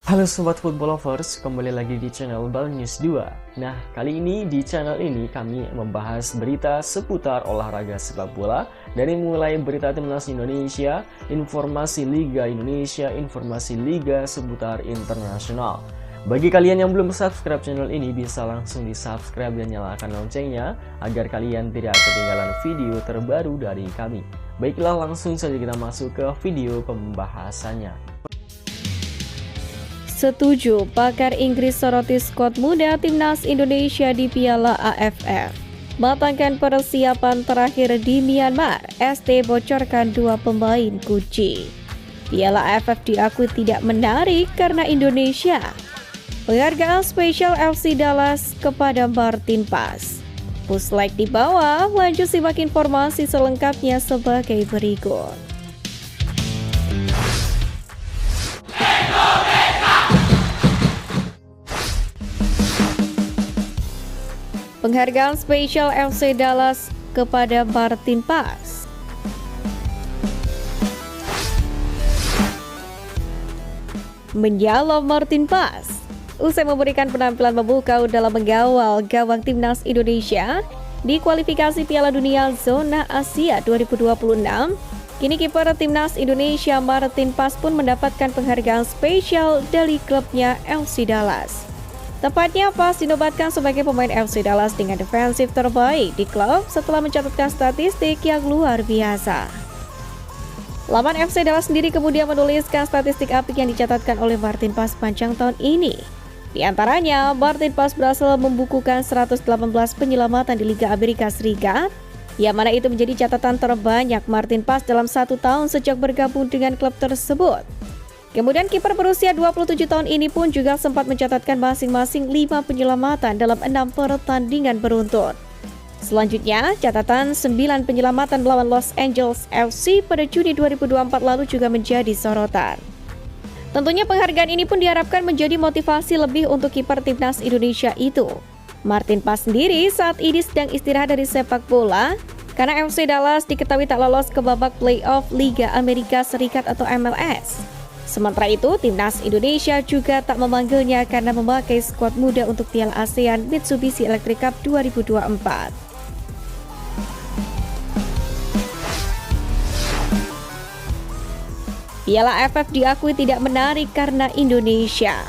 Halo Sobat Football Lovers, kembali lagi di channel Bal News 2. Nah, kali ini di channel ini kami membahas berita seputar olahraga sepak bola. Dari mulai berita timnas Indonesia, informasi Liga Indonesia, informasi Liga seputar internasional. Bagi kalian yang belum subscribe channel ini, bisa langsung di subscribe dan nyalakan loncengnya agar kalian tidak ketinggalan video terbaru dari kami. Baiklah, langsung saja kita masuk ke video pembahasannya. Setuju, pakar Inggris soroti skuad muda timnas Indonesia di Piala AFF. Matangkan persiapan terakhir di Myanmar, ST bocorkan 2 pemain kunci. Piala AFF diakui tidak menarik karena Indonesia. Penghargaan spesial FC Dallas kepada Martin Paes. Push like di bawah, lanjut simak informasi selengkapnya sebagai berikut. Penghargaan spesial FC Dallas kepada Martin Paes. Menyalom Martin Paes. Usai memberikan penampilan memukau dalam mengawal gawang timnas Indonesia di kualifikasi Piala Dunia Zona Asia 2026, kini kiper timnas Indonesia Martin Paes pun mendapatkan penghargaan spesial dari klubnya FC Dallas. Tepatnya Paes dinobatkan sebagai pemain FC Dallas dengan defensif terbaik di klub setelah mencatatkan statistik yang luar biasa. Laman FC Dallas sendiri kemudian menuliskan statistik apik yang dicatatkan oleh Martin Paes panjang tahun ini. Di antaranya, Martin Paes berhasil membukukan 118 penyelamatan di Liga Amerika Serikat, yang mana itu menjadi catatan terbanyak Martin Paes dalam 1 tahun sejak bergabung dengan klub tersebut. Kemudian kiper berusia 27 tahun ini pun juga sempat mencatatkan masing-masing 5 penyelamatan dalam 6 pertandingan beruntun. Selanjutnya, catatan 9 penyelamatan melawan Los Angeles FC pada Juni 2024 lalu juga menjadi sorotan. Tentunya penghargaan ini pun diharapkan menjadi motivasi lebih untuk kiper timnas Indonesia itu. Martin Paes sendiri saat ini sedang istirahat dari sepak bola karena FC Dallas diketahui tak lolos ke babak playoff Liga Amerika Serikat atau MLS. Sementara itu, timnas Indonesia juga tak memanggilnya karena memakai skuad muda untuk Piala ASEAN Mitsubishi Electric Cup 2024. Piala AFF diakui tidak menarik karena Indonesia.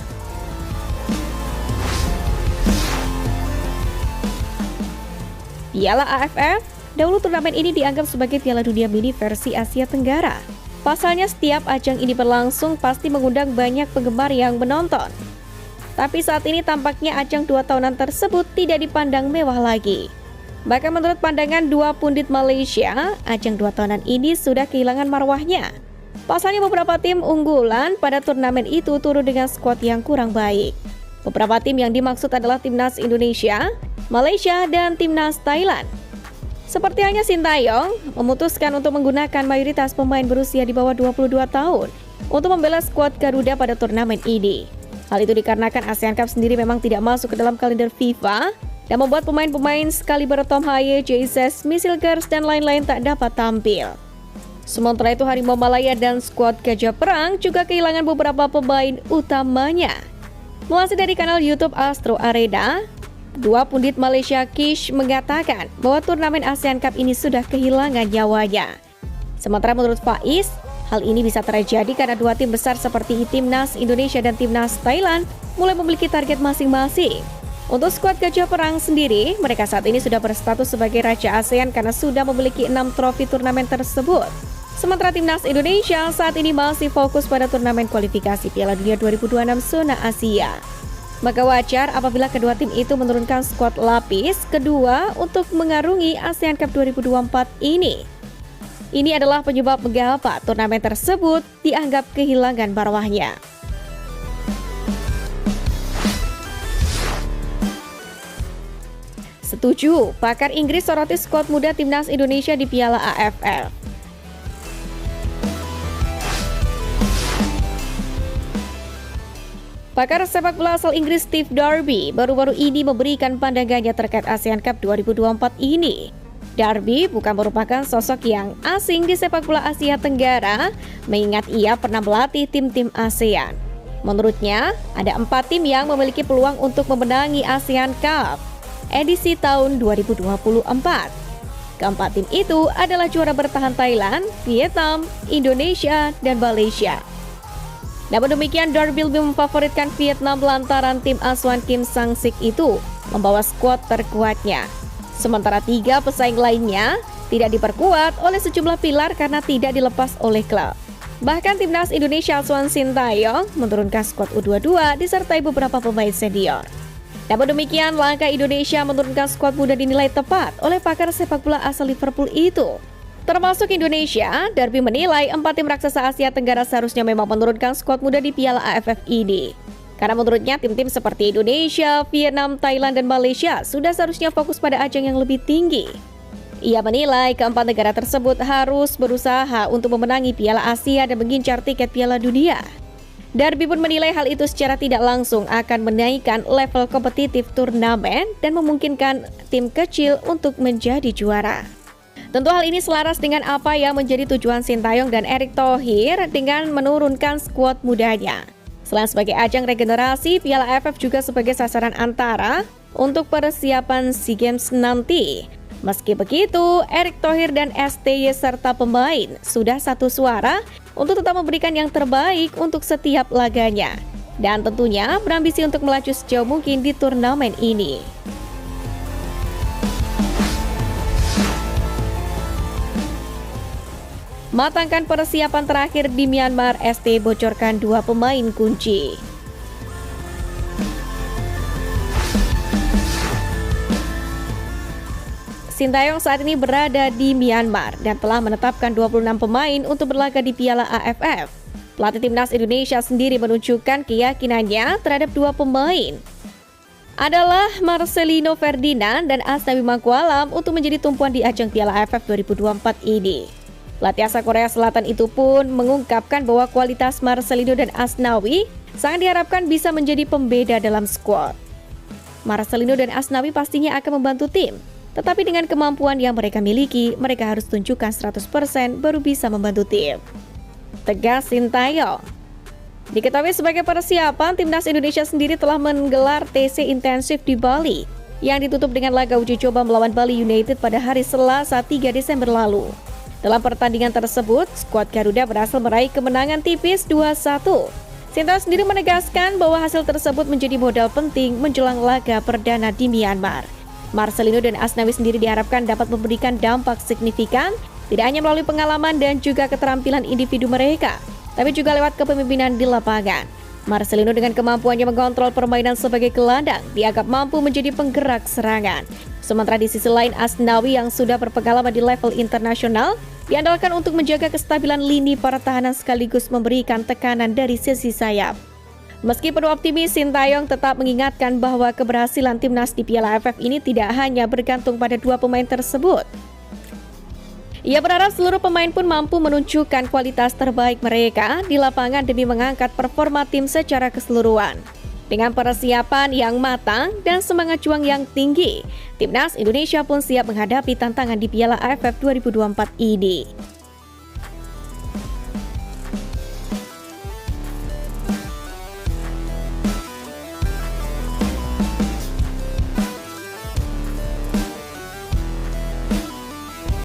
Piala AFF, dahulu turnamen ini dianggap sebagai Piala Dunia Mini versi Asia Tenggara. Pasalnya setiap ajang ini berlangsung pasti mengundang banyak penggemar yang menonton. Tapi saat ini tampaknya ajang 2 tahunan tersebut tidak dipandang mewah lagi. Bahkan menurut pandangan 2 pundit Malaysia, ajang 2 tahunan ini sudah kehilangan marwahnya. Pasalnya beberapa tim unggulan pada turnamen itu turun dengan skuad yang kurang baik. Beberapa tim yang dimaksud adalah timnas Indonesia, Malaysia, dan timnas Thailand. Seperti halnya Sintayong, memutuskan untuk menggunakan mayoritas pemain berusia di bawah 22 tahun untuk membela skuad Garuda pada turnamen ini. Hal itu dikarenakan ASEAN Cup sendiri memang tidak masuk ke dalam kalender FIFA dan membuat pemain-pemain sekaliber Tom Haye, Jesus, Misil Gers, dan lain-lain tak dapat tampil. Sementara itu Harimau Malaya dan skuad Gajah Perang juga kehilangan beberapa pemain utamanya. Melansir dari kanal YouTube Astro Arena, 2 pundit Malaysia Kish mengatakan bahwa turnamen ASEAN Cup ini sudah kehilangan nyawanya. Sementara menurut Faiz, hal ini bisa terjadi karena 2 tim besar seperti Timnas Indonesia dan Timnas Thailand mulai memiliki target masing-masing. Untuk skuad Gajah Perang sendiri, mereka saat ini sudah berstatus sebagai Raja ASEAN karena sudah memiliki 6 trofi turnamen tersebut. Sementara Timnas Indonesia saat ini masih fokus pada turnamen kualifikasi Piala Dunia 2026 Zona Asia. Maka wajar apabila kedua tim itu menurunkan skuad lapis kedua untuk mengarungi ASEAN Cup 2024 ini. Ini adalah penyebab mengapa turnamen tersebut dianggap kehilangan marwahnya. Setuju, pakar Inggris soroti skuad muda timnas Indonesia di Piala AFF. Pakar sepak bola asal Inggris Steve Darby baru-baru ini memberikan pandangannya terkait ASEAN Cup 2024 ini. Darby bukan merupakan sosok yang asing di sepak bola Asia Tenggara, mengingat ia pernah melatih tim-tim ASEAN. Menurutnya, ada 4 tim yang memiliki peluang untuk memenangi ASEAN Cup edisi tahun 2024. Keempat tim itu adalah juara bertahan Thailand, Vietnam, Indonesia, dan Malaysia. Namun demikian, Derby lebih memfavoritkan Vietnam lantaran tim asuhan Kim Sang-sik itu membawa skuad terkuatnya. Sementara 3 pesaing lainnya tidak diperkuat oleh sejumlah pilar karena tidak dilepas oleh klub. Bahkan timnas Indonesia asuhan Sintayong menurunkan skuad U22 disertai beberapa pemain senior. Namun demikian, langkah Indonesia menurunkan skuad muda dinilai tepat oleh pakar sepak bola asal Liverpool itu. Termasuk Indonesia, Derby menilai 4 tim raksasa Asia Tenggara seharusnya memang menurunkan skuad muda di Piala AFF ini. Karena menurutnya tim-tim seperti Indonesia, Vietnam, Thailand, dan Malaysia sudah seharusnya fokus pada ajang yang lebih tinggi. Ia menilai keempat negara tersebut harus berusaha untuk memenangi Piala Asia dan mengincar tiket Piala Dunia. Derby pun menilai hal itu secara tidak langsung akan menaikkan level kompetitif turnamen dan memungkinkan tim kecil untuk menjadi juara. Tentu hal ini selaras dengan apa yang menjadi tujuan Sintayong dan Erick Thohir dengan menurunkan skuad mudanya. Selain sebagai ajang regenerasi, Piala AFF juga sebagai sasaran antara untuk persiapan SEA Games nanti. Meski begitu, Erick Thohir dan STY serta pemain sudah satu suara untuk tetap memberikan yang terbaik untuk setiap laganya. Dan tentunya berambisi untuk melaju sejauh mungkin di turnamen ini. Matangkan persiapan terakhir di Myanmar, STY bocorkan 2 pemain kunci. Sintayong saat ini berada di Myanmar dan telah menetapkan 26 pemain untuk berlaga di Piala AFF. Pelatih timnas Indonesia sendiri menunjukkan keyakinannya terhadap 2 pemain adalah Marcelino Ferdinand dan Asnawi Mangkualam untuk menjadi tumpuan di ajang Piala AFF 2024 ini. Pelatih asal Korea Selatan itu pun mengungkapkan bahwa kualitas Marcelino dan Asnawi sangat diharapkan bisa menjadi pembeda dalam skuad. Marcelino dan Asnawi pastinya akan membantu tim, tetapi dengan kemampuan yang mereka miliki, mereka harus tunjukkan 100% baru bisa membantu tim. Tegas Sintayong. Diketahui sebagai persiapan, timnas Indonesia sendiri telah menggelar TC intensif di Bali, yang ditutup dengan laga uji coba melawan Bali United pada hari Selasa 3 Desember lalu. Dalam pertandingan tersebut, skuad Garuda berhasil meraih kemenangan tipis 2-1. Sintayong sendiri menegaskan bahwa hasil tersebut menjadi modal penting menjelang laga perdana di Myanmar. Marcelino dan Asnawi sendiri diharapkan dapat memberikan dampak signifikan, tidak hanya melalui pengalaman dan juga keterampilan individu mereka, tapi juga lewat kepemimpinan di lapangan. Marcelino dengan kemampuannya mengontrol permainan sebagai gelandang dianggap mampu menjadi penggerak serangan. Sementara di sisi lain, Asnawi yang sudah berpengalaman di level internasional diandalkan untuk menjaga kestabilan lini pertahanan sekaligus memberikan tekanan dari sisi sayap. Meski penuh optimis, Sintayong tetap mengingatkan bahwa keberhasilan timnas di Piala AFF ini tidak hanya bergantung pada 2 pemain tersebut. Ia berharap seluruh pemain pun mampu menunjukkan kualitas terbaik mereka di lapangan demi mengangkat performa tim secara keseluruhan. Dengan persiapan yang matang dan semangat juang yang tinggi, timnas Indonesia pun siap menghadapi tantangan di Piala AFF 2024 ini.